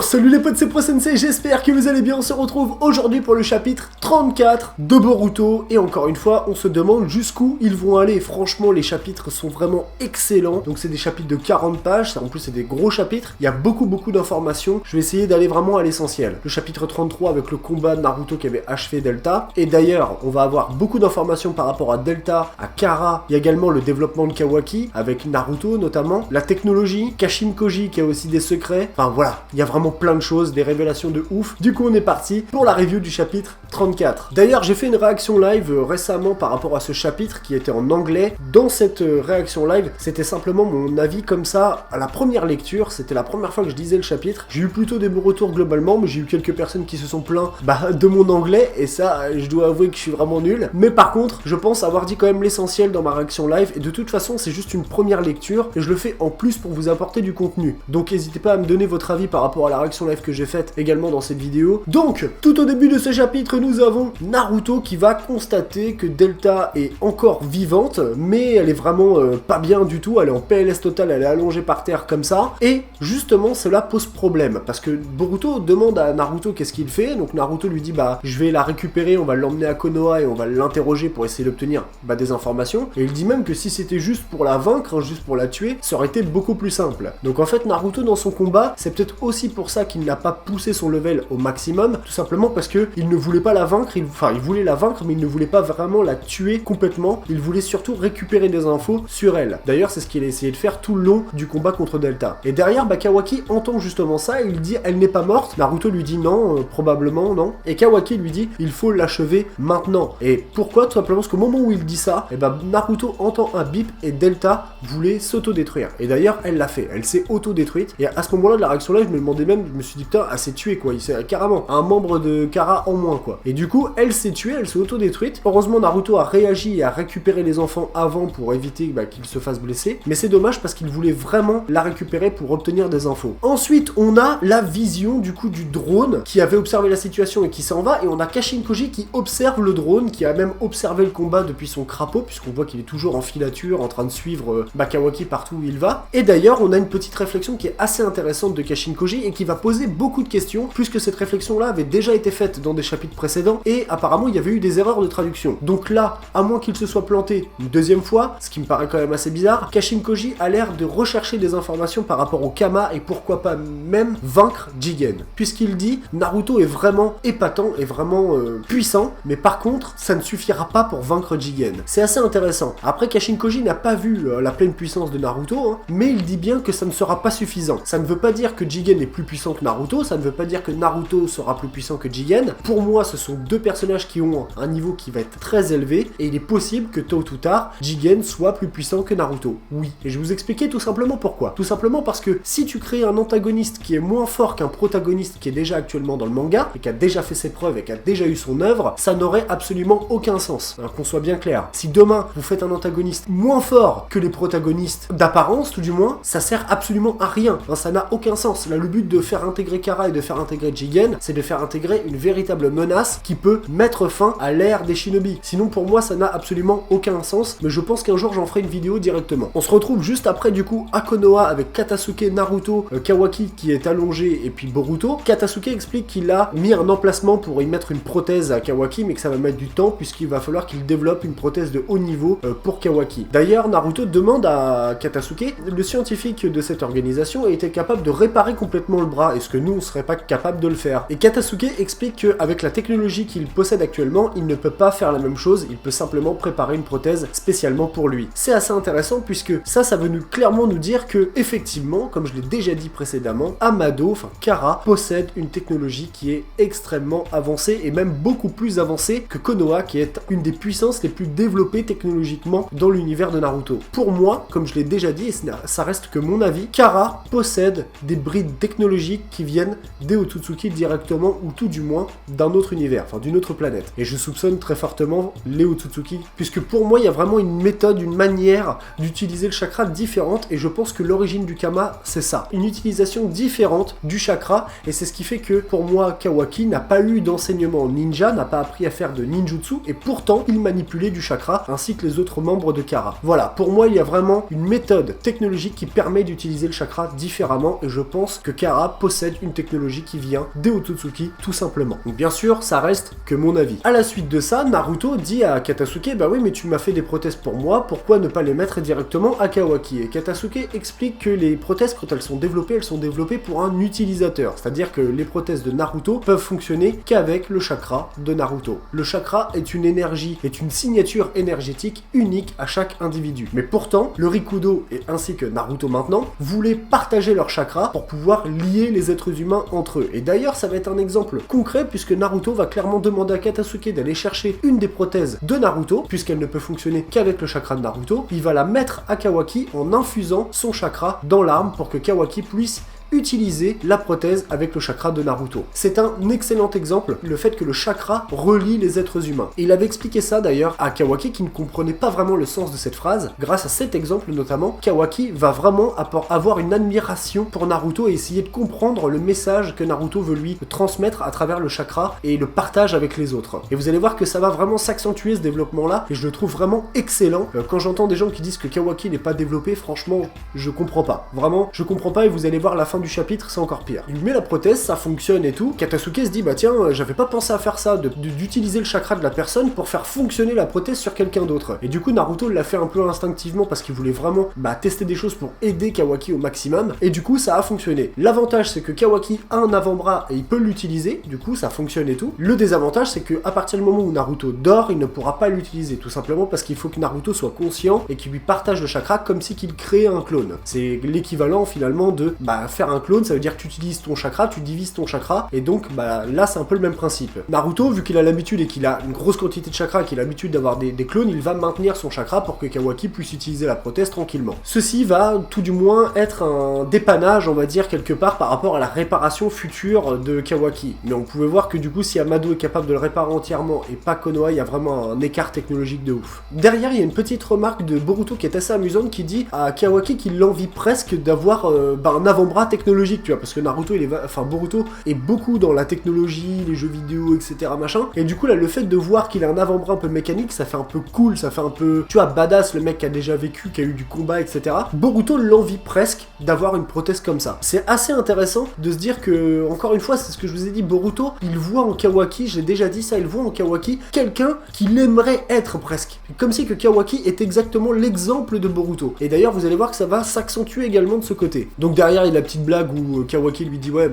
salut les potes, c'est ProSensei, j'espère que vous allez bien. On se retrouve aujourd'hui pour le chapitre 34 de Boruto. Et encore une fois, on se demande jusqu'où ils vont aller. Franchement, les chapitres sont vraiment excellents. Donc c'est des chapitres de 40 pages, en plus c'est des gros chapitres. Il y a beaucoup d'informations. Je vais essayer d'aller vraiment à l'essentiel. Le chapitre 33 avec le combat de Naruto qui avait achevé Delta. Et d'ailleurs, on va avoir beaucoup d'informations par rapport à Delta, à Kara. Il y a également le développement de Kawaki, avec Naruto notamment. La technologie, Kashin Koji qui a aussi des secrets. Enfin voilà, il y a vraiment plein de choses, des révélations de ouf. Du coup on est parti pour la review du chapitre 34. D'ailleurs j'ai fait une réaction live récemment par rapport à ce chapitre qui était en anglais. Dans cette réaction live, c'était simplement mon avis comme ça à la première lecture. C'était la première fois que je lisais le chapitre. J'ai eu plutôt des bons retours globalement, mais j'ai eu quelques personnes qui se sont plaints de mon anglais, et ça je dois avouer que je suis vraiment nul. Mais par contre je pense avoir dit quand même l'essentiel dans ma réaction live, et de toute façon c'est juste une première lecture et je le fais en plus pour vous apporter du contenu. Donc n'hésitez pas à me donner votre avis par rapport à la réaction live que j'ai faite également dans cette vidéo. Donc, tout au début de ce chapitre, nous avons Naruto qui va constater que Delta est encore vivante, mais elle est vraiment pas bien du tout, elle est en PLS total, elle est allongée par terre comme ça, et justement cela pose problème, parce que Boruto demande à Naruto qu'est-ce qu'il fait, donc Naruto lui dit je vais la récupérer, on va l'emmener à Konoha et on va l'interroger pour essayer d'obtenir des informations, et il dit même que si c'était juste pour la vaincre, juste pour la tuer, ça aurait été beaucoup plus simple. Donc en fait Naruto dans son combat, c'est peut-être aussi pour ça qu'il n'a pas poussé son level au maximum, tout simplement parce que il ne voulait pas la vaincre, il voulait la vaincre, mais il ne voulait pas vraiment la tuer complètement, il voulait surtout récupérer des infos sur elle. D'ailleurs, c'est ce qu'il a essayé de faire tout le long du combat contre Delta. Et derrière, Kawaki entend justement ça, et il dit elle n'est pas morte. Naruto lui dit non, probablement non. Et Kawaki lui dit il faut l'achever maintenant. Et pourquoi? Tout simplement parce qu'au moment où il dit ça, Naruto entend un bip et Delta voulait s'auto-détruire. Et d'ailleurs, elle l'a fait, elle s'est auto-détruite. Et à ce moment-là de la réaction là, je me demandais même, je me suis dit putain, elle s'est tuée quoi, il s'est carrément un membre de Kara en moins quoi. Et du coup, elle s'est tuée, elle s'est auto-détruite. Heureusement, Naruto a réagi et a récupéré les enfants avant pour éviter qu'ils se fassent blesser. Mais c'est dommage parce qu'il voulait vraiment la récupérer pour obtenir des infos. Ensuite, on a la vision du coup du drone qui avait observé la situation et qui s'en va. Et on a Kashin Koji qui observe le drone, qui a même observé le combat depuis son crapaud, puisqu'on voit qu'il est toujours en filature, en train de suivre Kawaki partout où il va. Et d'ailleurs, on a une petite réflexion qui est assez intéressante de Kashin Koji et qui va poser beaucoup de questions, puisque cette réflexion-là avait déjà été faite dans des chapitres précédents, et apparemment il y avait eu des erreurs de traduction. Donc là, à moins qu'il se soit planté une deuxième fois, ce qui me paraît quand même assez bizarre, Kashin Koji a l'air de rechercher des informations par rapport au Kama, et pourquoi pas même vaincre Jigen. Puisqu'il dit, Naruto est vraiment épatant, et vraiment puissant, mais par contre, ça ne suffira pas pour vaincre Jigen. C'est assez intéressant. Après, Kashin Koji n'a pas vu la pleine puissance de Naruto, mais il dit bien que ça ne sera pas suffisant. Ça ne veut pas dire que Jigen est plus puissant que Naruto, ça ne veut pas dire que Naruto sera plus puissant que Jigen. Pour moi, ce sont deux personnages qui ont un niveau qui va être très élevé, et il est possible que tôt ou tard, Jigen soit plus puissant que Naruto. Oui. Et je vais vous expliquer tout simplement pourquoi. Tout simplement parce que si tu crées un antagoniste qui est moins fort qu'un protagoniste qui est déjà actuellement dans le manga, et qui a déjà fait ses preuves et qui a déjà eu son œuvre, ça n'aurait absolument aucun sens. Alors qu'on soit bien clair. Si demain, vous faites un antagoniste moins fort que les protagonistes d'apparence, tout du moins, ça sert absolument à rien. Ça n'a aucun sens. Là, le but de faire intégrer Kara et de faire intégrer Jigen, c'est de faire intégrer une véritable menace qui peut mettre fin à l'ère des shinobi. Sinon, pour moi, ça n'a absolument aucun sens, mais je pense qu'un jour, j'en ferai une vidéo directement. On se retrouve juste après, du coup, à Konoha avec Katasuke, Naruto, Kawaki qui est allongé, et puis Boruto. Katasuke explique qu'il a mis un emplacement pour y mettre une prothèse à Kawaki, mais que ça va mettre du temps, puisqu'il va falloir qu'il développe une prothèse de haut niveau pour Kawaki. D'ailleurs, Naruto demande à Katasuke, le scientifique de cette organisation était capable de réparer complètement le bras, est-ce que nous on serait pas capable de le faire? Et Katasuke explique qu'avec la technologie qu'il possède actuellement, il ne peut pas faire la même chose, il peut simplement préparer une prothèse spécialement pour lui. C'est assez intéressant puisque ça veut clairement nous dire que, effectivement, comme je l'ai déjà dit précédemment, Amado, Kara, possède une technologie qui est extrêmement avancée, et même beaucoup plus avancée que Konoha, qui est une des puissances les plus développées technologiquement dans l'univers de Naruto. Pour moi, comme je l'ai déjà dit, et ça reste que mon avis, Kara possède des brides technologiques qui viennent des Otsutsuki directement, ou tout du moins d'un autre univers, d'une autre planète. Et je soupçonne très fortement les Otsutsuki, puisque pour moi il y a vraiment une méthode, une manière d'utiliser le chakra différente, et je pense que l'origine du Kama c'est ça, une utilisation différente du chakra, et c'est ce qui fait que pour moi Kawaki n'a pas eu d'enseignement ninja, n'a pas appris à faire de ninjutsu, et pourtant il manipulait du chakra ainsi que les autres membres de Kara. Voilà, pour moi il y a vraiment une méthode technologique qui permet d'utiliser le chakra différemment, et je pense que Kara chakra possède une technologie qui vient des Otsutsuki tout simplement. Donc bien sûr, ça reste que mon avis. À la suite de ça, Naruto dit à Katasuke, bah oui mais tu m'as fait des prothèses pour moi, pourquoi ne pas les mettre directement à Kawaki? Et Katasuke explique que les prothèses quand elles sont développées pour un utilisateur, c'est-à-dire que les prothèses de Naruto peuvent fonctionner qu'avec le chakra de Naruto. Le chakra est une énergie, est une signature énergétique unique à chaque individu. Mais pourtant, le Rikudo et ainsi que Naruto maintenant voulaient partager leur chakra pour pouvoir lier les êtres humains entre eux. Et d'ailleurs, ça va être un exemple concret puisque Naruto va clairement demander à Katasuke d'aller chercher une des prothèses de Naruto, puisqu'elle ne peut fonctionner qu'avec le chakra de Naruto. Il va la mettre à Kawaki en infusant son chakra dans l'arme pour que Kawaki puisse utiliser la prothèse avec le chakra de Naruto. C'est un excellent exemple, le fait que le chakra relie les êtres humains. Et il avait expliqué ça d'ailleurs à Kawaki qui ne comprenait pas vraiment le sens de cette phrase. Grâce à cet exemple notamment, Kawaki va vraiment avoir une admiration pour Naruto et essayer de comprendre le message que Naruto veut lui transmettre à travers le chakra et le partage avec les autres. Et vous allez voir que ça va vraiment s'accentuer ce développement-là et je le trouve vraiment excellent. Quand j'entends des gens qui disent que Kawaki n'est pas développé, franchement, je comprends pas. Vraiment, je comprends pas et vous allez voir la fin du chapitre, c'est encore pire. Il met la prothèse, ça fonctionne et tout. Katasuke se dit, bah tiens, j'avais pas pensé à faire ça, d'utiliser le chakra de la personne pour faire fonctionner la prothèse sur quelqu'un d'autre. Et du coup, Naruto l'a fait un peu instinctivement parce qu'il voulait vraiment tester des choses pour aider Kawaki au maximum. Et du coup, ça a fonctionné. L'avantage, c'est que Kawaki a un avant-bras et il peut l'utiliser. Du coup, ça fonctionne et tout. Le désavantage, c'est que à partir du moment où Naruto dort, il ne pourra pas l'utiliser. Tout simplement parce qu'il faut que Naruto soit conscient et qu'il lui partage le chakra comme si qu'il créait un clone. C'est l'équivalent finalement de faire un clone, ça veut dire que tu utilises ton chakra, tu divises ton chakra, et donc là c'est un peu le même principe. Naruto, vu qu'il a l'habitude et qu'il a une grosse quantité de chakra et qu'il a l'habitude d'avoir des clones, il va maintenir son chakra pour que Kawaki puisse utiliser la prothèse tranquillement. Ceci va tout du moins être un dépannage, on va dire, quelque part par rapport à la réparation future de Kawaki. Mais on pouvait voir que du coup, si Amado est capable de le réparer entièrement et pas Konoha, il y a vraiment un écart technologique de ouf. Derrière, il y a une petite remarque de Boruto qui est assez amusante qui dit à Kawaki qu'il l'envie presque d'avoir un avant-bras technologique, tu vois, parce que Boruto est beaucoup dans la technologie, les jeux vidéo, etc. machin, et du coup là le fait de voir qu'il a un avant-bras un peu mécanique, ça fait un peu cool, ça fait un peu, tu vois, badass, le mec qui a déjà vécu, qui a eu du combat, etc. Boruto l'envie presque d'avoir une prothèse comme ça. C'est assez intéressant de se dire que, encore une fois, c'est ce que je vous ai dit, Boruto, il voit en Kawaki, j'ai déjà dit ça, il voit en Kawaki quelqu'un qu'il aimerait être presque. Comme si que Kawaki est exactement l'exemple de Boruto. Et d'ailleurs, vous allez voir que ça va s'accentuer également de ce côté. Donc derrière, il y a la petite blague où Kawaki lui dit ouais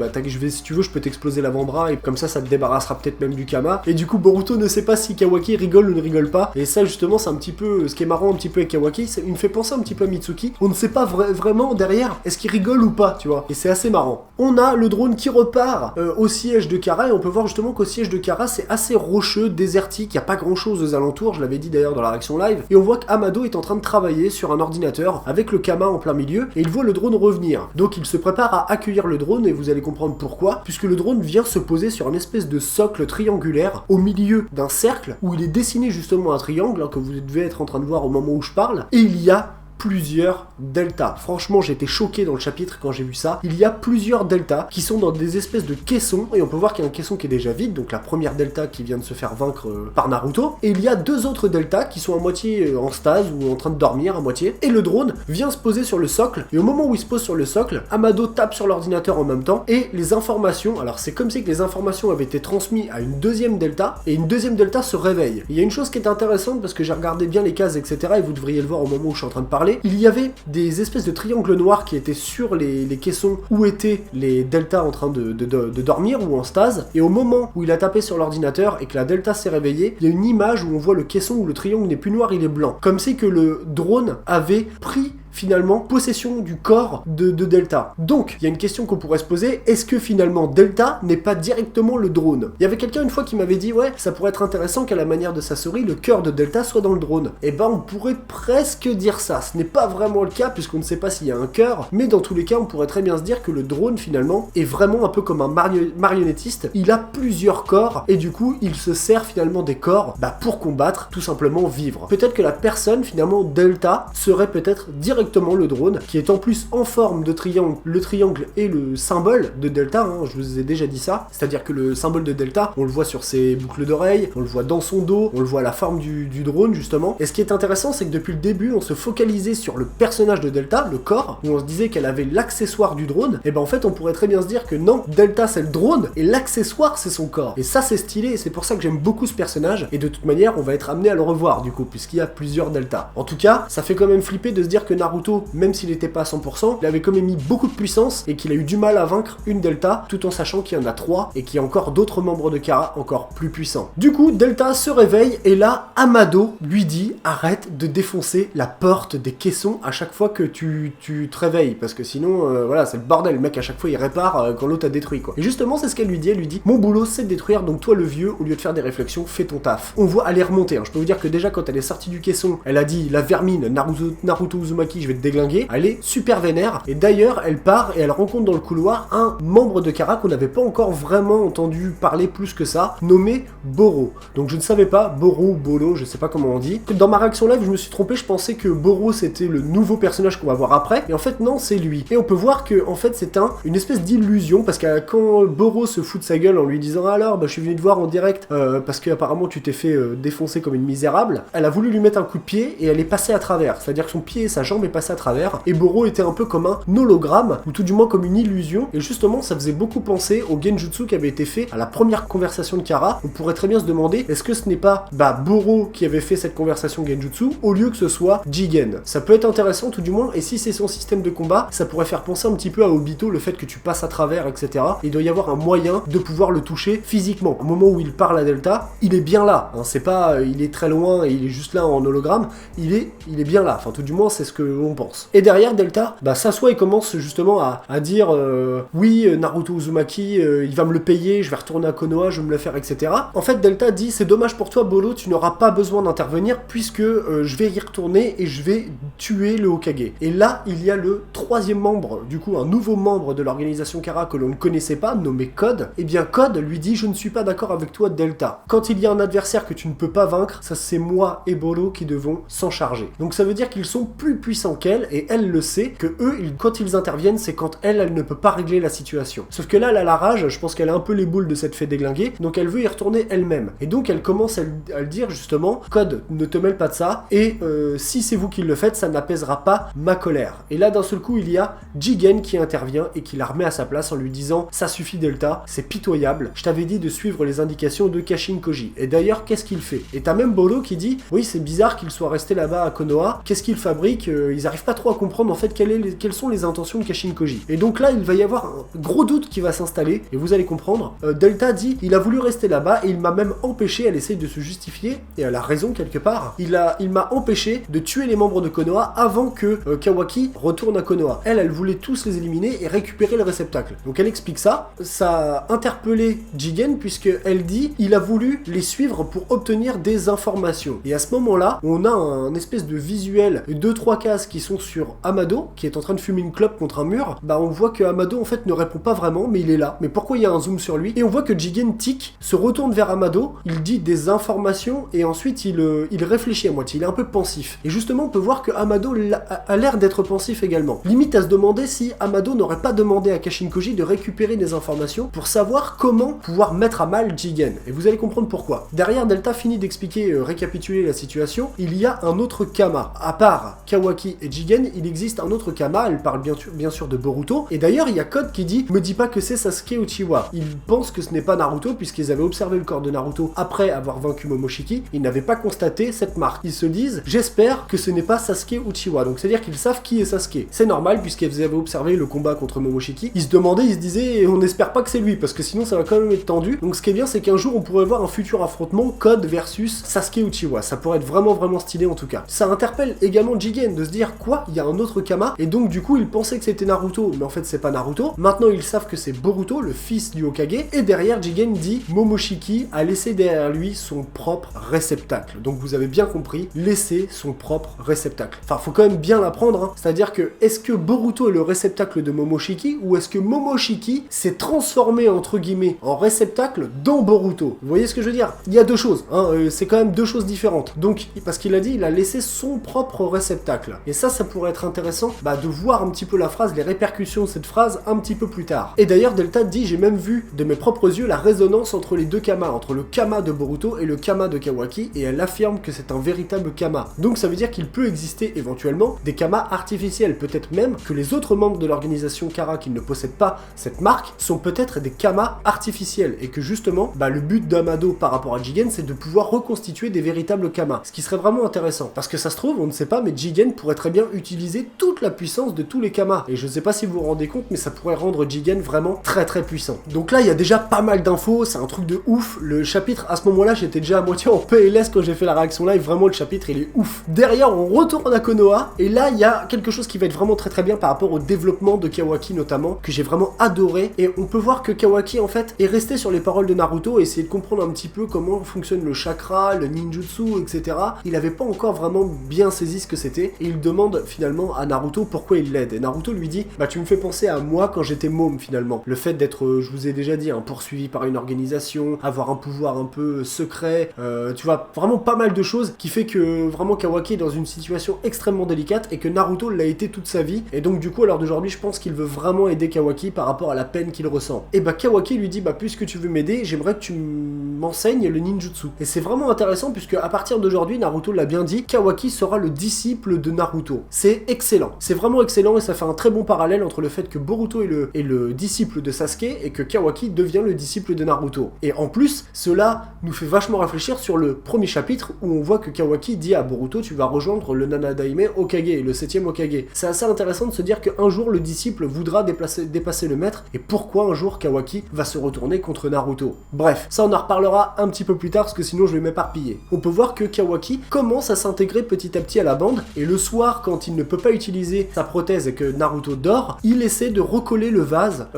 si tu veux je peux t'exploser l'avant-bras et comme ça te débarrassera peut-être même du Kama, et du coup Boruto ne sait pas si Kawaki rigole ou ne rigole pas, et ça justement c'est un petit peu ce qui est marrant un petit peu avec Kawaki, il me fait penser un petit peu à Mitsuki, on ne sait pas vraiment derrière est-ce qu'il rigole ou pas, tu vois, et c'est assez marrant. On a le drone qui repart au siège de Kara et on peut voir justement qu'au siège de Kara c'est assez rocheux, désertique, il n'y a pas grand chose aux alentours, je l'avais dit d'ailleurs dans la réaction live, et on voit qu'Amado est en train de travailler sur un ordinateur avec le Kama en plein milieu et il voit le drone revenir, donc il se prépare à accueillir le drone et vous allez comprendre pourquoi, puisque le drone vient se poser sur une espèce de socle triangulaire au milieu d'un cercle où il est dessiné justement un triangle que vous devez être en train de voir au moment où je parle, et il y a plusieurs deltas. Franchement, j'ai été choqué dans le chapitre quand j'ai vu ça. Il y a plusieurs deltas qui sont dans des espèces de caissons, et on peut voir qu'il y a un caisson qui est déjà vide, donc la première delta qui vient de se faire vaincre par Naruto, et il y a deux autres deltas qui sont à moitié en stase ou en train de dormir à moitié, et le drone vient se poser sur le socle, et au moment où il se pose sur le socle, Amado tape sur l'ordinateur en même temps, et les informations, alors c'est comme si que les informations avaient été transmises à une deuxième delta, et une deuxième delta se réveille. Il y a une chose qui est intéressante, parce que j'ai regardé bien les cases, etc., et vous devriez le voir au moment où je suis en train de parler, il y avait des espèces de triangles noirs qui étaient sur les caissons où étaient les deltas en train de dormir ou en stase, et au moment où il a tapé sur l'ordinateur et que la delta s'est réveillée, il y a une image où on voit le caisson où le triangle n'est plus noir, il est blanc, comme si que le drone avait pris finalement possession du corps de Delta. Donc, il y a une question qu'on pourrait se poser, est-ce que finalement Delta n'est pas directement le drone? Il y avait quelqu'un une fois qui m'avait dit, ouais, ça pourrait être intéressant qu'à la manière de Sasori, le cœur de Delta soit dans le drone. Et ben, on pourrait presque dire ça. Ce n'est pas vraiment le cas, puisqu'on ne sait pas s'il y a un cœur, mais dans tous les cas, on pourrait très bien se dire que le drone, finalement, est vraiment un peu comme un marionnettiste. Il a plusieurs corps, et du coup, il se sert finalement des corps pour combattre, tout simplement vivre. Peut-être que la personne, finalement, Delta, serait peut-être directement directement le drone, qui est en plus en forme de triangle. Le triangle est le symbole de Delta, hein, je vous ai déjà dit ça, c'est-à-dire que le symbole de Delta, on le voit sur ses boucles d'oreilles, on le voit dans son dos, on le voit à la forme du drone justement. Et ce qui est intéressant, c'est que depuis le début, on se focalisait sur le personnage de Delta, le corps, où on se disait qu'elle avait l'accessoire du drone, et ben en fait on pourrait très bien se dire que non, Delta c'est le drone, et l'accessoire c'est son corps. Et ça c'est stylé, et c'est pour ça que j'aime beaucoup ce personnage, et de toute manière on va être amené à le revoir du coup, puisqu'il y a plusieurs Delta. En tout cas, ça fait quand même flipper de se dire que Naruto, même s'il n'était pas à 100%, il avait quand même mis beaucoup de puissance, et qu'il a eu du mal à vaincre une Delta, tout en sachant qu'il y en a 3, et qu'il y a encore d'autres membres de Kara encore plus puissants. Du coup, Delta se réveille, et là, Amado lui dit « Arrête de défoncer la porte des caissons à chaque fois que tu te réveilles, parce que sinon, voilà, c'est le bordel, le mec à chaque fois il répare quand l'autre a détruit, quoi. » Et justement, c'est ce qu'elle lui dit, « Mon boulot, c'est de détruire, donc toi le vieux, au lieu de faire des réflexions, fais ton taf. » On voit aller remonter, hein. Je peux vous dire que déjà quand elle est sortie du caisson, elle a dit « La vermine, Naruto Uzumaki, je vais te déglinguer. » Elle est super vénère, et d'ailleurs, elle part et elle rencontre dans le couloir un membre de Kara qu'on n'avait pas encore vraiment entendu parler plus que ça, nommé Boro. Donc je ne savais pas, Boro ou Bolo, je sais pas comment on dit. Dans ma réaction live, je me suis trompé, je pensais que Boro c'était le nouveau personnage qu'on va voir après, et en fait non, c'est lui. Et on peut voir que en fait c'est une espèce d'illusion, parce que quand Boro se fout de sa gueule en lui disant alors bah je suis venu te voir en direct parce que apparemment tu t'es fait défoncer comme une misérable, elle a voulu lui mettre un coup de pied et elle est passée à travers, c'est-à-dire que son pied et sa jambe est passé à travers, et Boro était un peu comme un hologramme, ou tout du moins comme une illusion, et justement ça faisait beaucoup penser au genjutsu qui avait été fait à la première conversation de Kara. On pourrait très bien se demander, est-ce que ce n'est pas Boro qui avait fait cette conversation genjutsu, au lieu que ce soit Jigen? Ça peut être intéressant tout du moins, et si c'est son système de combat, ça pourrait faire penser un petit peu à Obito, le fait que tu passes à travers, etc. Il doit y avoir un moyen de pouvoir le toucher physiquement. Au moment où il parle à Delta, il est bien là, hein, c'est pas il est très loin et il est juste là en hologramme, il est bien là, enfin tout du moins c'est ce que l'on pense. Et derrière Delta, s'assoit et commence justement à dire oui, Naruto Uzumaki, il va me le payer, je vais retourner à Konoha, je vais me le faire, etc. En fait Delta dit c'est dommage pour toi Bolo, tu n'auras pas besoin d'intervenir puisque je vais y retourner et je vais tuer le Hokage. Et là il y a le troisième membre, du coup un nouveau membre de l'organisation Kara que l'on ne connaissait pas, nommé Code. Et bien Code lui dit je ne suis pas d'accord avec toi Delta. Quand il y a un adversaire que tu ne peux pas vaincre, ça c'est moi et Bolo qui devons s'en charger. Donc ça veut dire qu'ils sont plus puissants qu'elle, et elle le sait, que eux, quand ils interviennent, c'est quand elle ne peut pas régler la situation. Sauf que là, elle a la rage, je pense qu'elle a un peu les boules de cette fait déglinguer, donc elle veut y retourner elle-même. Et donc elle commence à le dire justement, Code, ne te mêle pas de ça, et si c'est vous qui le faites, ça n'apaisera pas ma colère. Et là, d'un seul coup, il y a Jigen qui intervient et qui la remet à sa place en lui disant ça suffit Delta, c'est pitoyable, je t'avais dit de suivre les indications de Kashin Koji. Et d'ailleurs, qu'est-ce qu'il fait? Et t'as même Bolo qui dit oui, c'est bizarre qu'il soit resté là-bas à Konoha, qu'est-ce qu'il fabrique? Ils arrivent pas trop à comprendre en fait quelles sont les intentions de Kashin Koji. Et donc là, il va y avoir un gros doute qui va s'installer, et vous allez comprendre. Delta dit il a voulu rester là-bas et il m'a même empêché, elle essaye de se justifier, et elle a raison quelque part, il m'a empêché de tuer les membres de Konoha avant que Kawaki retourne à Konoha. Elle voulait tous les éliminer et récupérer le réceptacle. Donc elle explique ça a interpellé Jigen puisque elle dit il a voulu les suivre pour obtenir des informations. Et à ce moment-là, on a un espèce de visuel, 2-3 cases qui sont sur Amado, qui est en train de fumer une clope contre un mur. On voit que Amado en fait ne répond pas vraiment, mais il est là. Mais pourquoi il y a un zoom sur lui? Et on voit que Jigen tic, se retourne vers Amado, il dit des informations et ensuite il réfléchit à moitié, il est un peu pensif. Et justement, on peut voir que Amado a l'air d'être pensif également. Limite à se demander si Amado n'aurait pas demandé à Kashin Koji de récupérer des informations pour savoir comment pouvoir mettre à mal Jigen. Et vous allez comprendre pourquoi. Derrière, Delta finit d'expliquer, récapituler la situation. Il y a un autre Kama. À part Kawaki et Jigen, il existe un autre Kama. Elle parle bien sûr de Boruto. Et d'ailleurs, il y a Code qui dit « Me dis pas que c'est Sasuke Uchiwa ». Ils pensent que ce n'est pas Naruto puisqu'ils avaient observé le corps de Naruto après avoir vaincu Momoshiki. Ils n'avaient pas constaté cette marque. Ils se disent « J'espère que ce n'est pas Sasuke Uchiwa ». Donc c'est-à-dire qu'ils savent qui est Sasuke. C'est normal puisqu'ils avaient observé le combat contre Momoshiki. Ils se demandaient, ils se disaient « On n'espère pas que c'est lui parce que sinon ça va quand même être tendu ». Donc ce qui est bien, c'est qu'un jour on pourrait voir un futur affrontement Code versus Sasuke Uchiwa. Ça pourrait être vraiment stylé en tout cas. Ça interpelle également Jigen de se dire quoi, il y a un autre Kama, et donc du coup ils pensaient que c'était Naruto, mais en fait c'est pas Naruto. Maintenant ils savent que c'est Boruto, le fils du Hokage, et derrière Jigen dit Momoshiki a laissé derrière lui son propre réceptacle. Donc vous avez bien compris, laisser son propre réceptacle. Enfin faut quand même bien l'apprendre, hein. C'est-à-dire que est-ce que Boruto est le réceptacle de Momoshiki, ou est-ce que Momoshiki s'est transformé entre guillemets en réceptacle dans Boruto? Vous voyez ce que je veux dire? Il y a deux choses, hein, c'est quand même deux choses différentes. Donc, parce qu'il a dit, il a laissé son propre réceptacle. Et ça pourrait être intéressant de voir un petit peu la phrase, les répercussions de cette phrase un petit peu plus tard. Et d'ailleurs Delta dit, j'ai même vu de mes propres yeux la résonance entre les deux kamas, entre le kama de Boruto et le kama de Kawaki, et elle affirme que c'est un véritable kama. Donc ça veut dire qu'il peut exister éventuellement des kamas artificiels, peut-être même que les autres membres de l'organisation Kara qui ne possèdent pas cette marque sont peut-être des kamas artificiels, et que justement le but d'Amado par rapport à Jigen c'est de pouvoir reconstituer des véritables kamas, ce qui serait vraiment intéressant, parce que ça se trouve, on ne sait pas, mais Jigen pourrait très bien utiliser toute la puissance de tous les kamas, et je sais pas si vous vous rendez compte, mais ça pourrait rendre Jigen vraiment très très puissant. Donc là il y a déjà pas mal d'infos, c'est un truc de ouf, le chapitre à ce moment-là j'étais déjà à moitié en PLS quand j'ai fait la réaction live, vraiment le chapitre il est ouf. Derrière on retourne à Konoha, et là il y a quelque chose qui va être vraiment très très bien par rapport au développement de Kawaki notamment, que j'ai vraiment adoré, et on peut voir que Kawaki en fait est resté sur les paroles de Naruto et essayer de comprendre un petit peu comment fonctionne le chakra, le ninjutsu, etc. Il avait pas encore vraiment bien saisi ce que c'était, et il demande finalement à Naruto pourquoi il l'aide, et Naruto lui dit tu me fais penser à moi quand j'étais môme finalement, le fait d'être, je vous ai déjà dit, poursuivi par une organisation, avoir un pouvoir un peu secret, tu vois, vraiment pas mal de choses qui fait que vraiment Kawaki est dans une situation extrêmement délicate et que Naruto l'a été toute sa vie, et donc du coup à l'heure d'aujourd'hui je pense qu'il veut vraiment aider Kawaki par rapport à la peine qu'il ressent. Et Kawaki lui dit puisque tu veux m'aider, j'aimerais que tu m'enseignes le ninjutsu. Et c'est vraiment intéressant puisque à partir d'aujourd'hui, Naruto l'a bien dit, Kawaki sera le disciple de Naruto. C'est excellent, c'est vraiment excellent, et ça fait un très bon parallèle entre le fait que Boruto est le disciple de Sasuke et que Kawaki devient le disciple de Naruto. Et en plus, cela nous fait vachement réfléchir sur le premier chapitre où on voit que Kawaki dit à Boruto, tu vas rejoindre le Nanadaime Hokage, le 7ème Hokage. C'est assez intéressant de se dire qu'un jour le disciple voudra dépasser le maître, et pourquoi un jour Kawaki va se retourner contre Naruto. Bref, ça on en reparlera un petit peu plus tard parce que sinon je vais m'éparpiller. On peut voir que Kawaki commence à s'intégrer petit à petit à la bande, et le soir quand il ne peut pas utiliser sa prothèse et que Naruto dort, il essaie de recoller le vase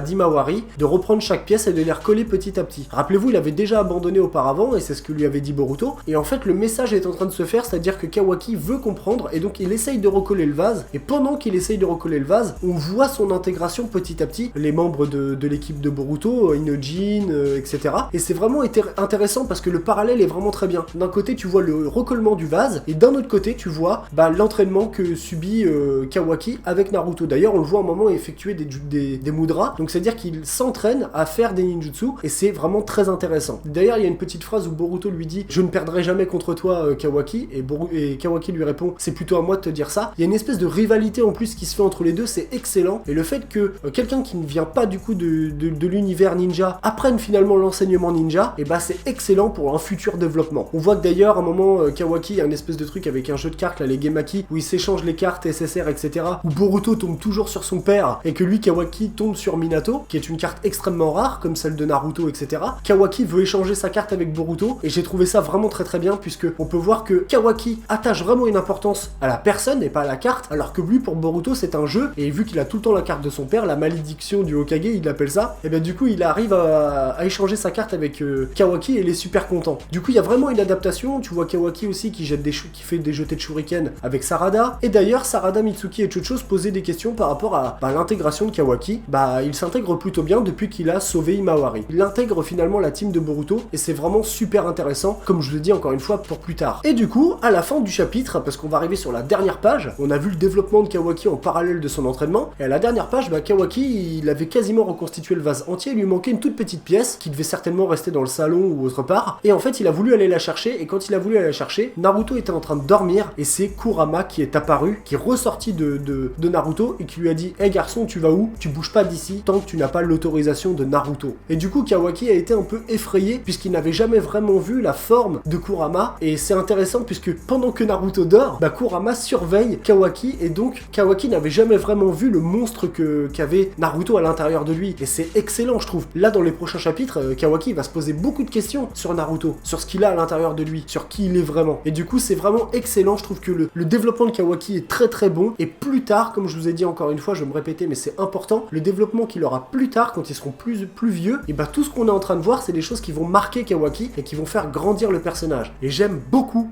d'Imawari, de reprendre chaque pièce et de les recoller petit à petit. Rappelez-vous, il avait déjà abandonné auparavant et c'est ce que lui avait dit Boruto, et en fait le message est en train de se faire, c'est-à-dire que Kawaki veut comprendre et donc il essaye de recoller le vase, et pendant qu'il essaye de recoller le vase, on voit son intégration petit à petit, les membres de l'équipe de Boruto, Inojin, etc. Et c'est vraiment intéressant parce que le parallèle est vraiment très bien. D'un côté tu vois le recollement du vase, et d'un autre côté tu vois l'entraînement que subit Kawaki avec Naruto. D'ailleurs on le voit à un moment effectuer des mudras, donc c'est à dire qu'il s'entraîne à faire des ninjutsu, et c'est vraiment très intéressant. D'ailleurs il y a une petite phrase où Boruto lui dit je ne perdrai jamais contre toi Kawaki, et Kawaki lui répond c'est plutôt à moi de te dire ça. Il y a une espèce de rivalité en plus qui se fait entre les deux, c'est excellent, et le fait que quelqu'un qui ne vient pas du coup de l'univers ninja apprenne finalement l'enseignement ninja, et c'est excellent pour un futur développement. On voit que d'ailleurs à un moment Kawaki a une espèce de truc avec un jeu de cartes là, les Gemaki, où ils s'échangent les cartes SSR, etc., où Boruto tombe toujours sur son père et que lui Kawaki tombe sur Minato, qui est une carte extrêmement rare comme celle de Naruto, etc. Kawaki veut échanger sa carte avec Boruto, et j'ai trouvé ça vraiment très très bien puisque on peut voir que Kawaki attache vraiment une importance à la personne et pas à la carte, alors que lui pour Boruto c'est un jeu, et vu qu'il a tout le temps la carte de son père, la malédiction du Hokage il appelle ça, et du coup il arrive à échanger sa carte avec Kawaki, et il est super content. Du coup il y a vraiment une adaptation, tu vois Kawaki aussi qui fait des jetés de shuriken avec Sarada, et d'ailleurs Sarada, Mitsuki et Chocho se posaient des questions par rapport à l'intégration de Kawaki. Il s'intègre plutôt bien depuis qu'il a sauvé Imawari. Il intègre finalement la team de Boruto, et c'est vraiment super intéressant, comme je le dis encore une fois pour plus tard. Et du coup, à la fin du chapitre, parce qu'on va arriver sur la dernière page, on a vu le développement de Kawaki en parallèle de son entraînement, et à la dernière page, Kawaki, il avait quasiment reconstitué le vase entier, il lui manquait une toute petite pièce, qui devait certainement rester dans le salon ou autre part, et en fait il a voulu aller la chercher, et quand il a voulu aller la chercher, Naruto était en train de dormir, et c'est Kurama qui est apparu, qui est ressorti de Naruto, et qui lui a dit « Hey garçon, tu vas où? Tu bouges pas d'ici, tant que tu n'as pas l'autorisation de Naruto. » Et du coup, Kawaki a été un peu effrayé, puisqu'il n'avait jamais vraiment vu la forme de Kurama, et c'est intéressant puisque pendant que Naruto dort, Kurama surveille Kawaki, et donc Kawaki n'avait jamais vraiment vu le monstre qu'avait Naruto à l'intérieur de lui, et c'est excellent je trouve. Là dans les prochains chapitres, Kawaki va se poser beaucoup de questions sur Naruto, sur ce qu'il a à l'intérieur de lui, sur qui il est vraiment, et du coup c'est vraiment excellent, je trouve que le développement de Kawaki est très très bon, et plus tard, comme je vous ai dit encore une fois, je vais me répéter mais c'est important, le développement qu'il aura plus tard quand ils seront plus vieux, et tout ce qu'on est en train de voir c'est des choses qui vont marquer Kawaki et qui vont faire grandir le personnage, et j'aime beaucoup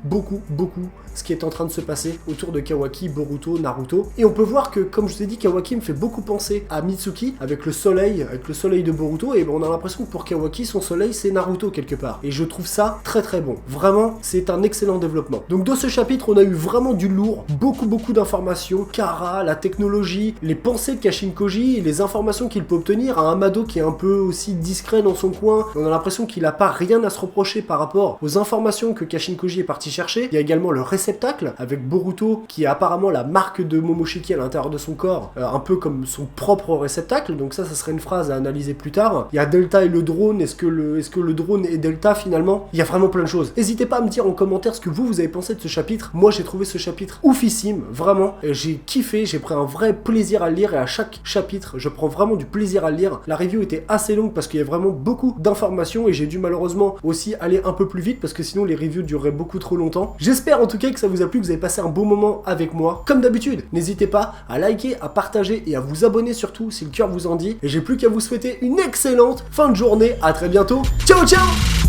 ce qui est en train de se passer autour de Kawaki, Boruto, Naruto, et on peut voir que comme je vous ai dit, Kawaki me fait beaucoup penser à Mitsuki avec le soleil de Boruto, et on a l'impression que pour Kawaki son soleil c'est Naruto quelque part, et je trouve ça très très bon, vraiment c'est un excellent développement. Donc dans ce chapitre on a eu vraiment du lourd, lourd, beaucoup d'informations, Kara, la technologie, les pensées de Kashin Koji, les informations qu'il peut obtenir, un Amado qui est un peu aussi discret dans son coin, on a l'impression qu'il n'a pas rien à se reprocher par rapport aux informations que Kashin Koji est parti chercher. Il y a également le réceptacle avec Boruto qui a apparemment la marque de Momoshiki à l'intérieur de son corps, un peu comme son propre réceptacle, donc ça serait une phrase à analyser plus tard. Il y a Delta et le drone, est-ce que le drone est Delta finalement? Il y a vraiment plein de choses. N'hésitez pas à me dire en commentaire ce que vous avez pensé de ce chapitre. Moi j'ai trouvé ce chapitre oufissime, vraiment, j'ai kiffé, j'ai pris un vrai plaisir à le lire et à chaque chapitre je prends vraiment du plaisir à le lire. La review était assez longue parce qu'il y a vraiment beaucoup d'informations et j'ai dû malheureusement aussi aller un peu plus vite parce que sinon les reviews dureraient beaucoup trop longtemps. J'espère en tout cas que ça vous a plu, que vous avez passé un bon moment avec moi. Comme d'habitude, n'hésitez pas à liker, à partager et à vous abonner surtout si le cœur vous en dit. Et j'ai plus qu'à vous souhaiter une excellente fin de journée. À très bientôt. Ciao ciao.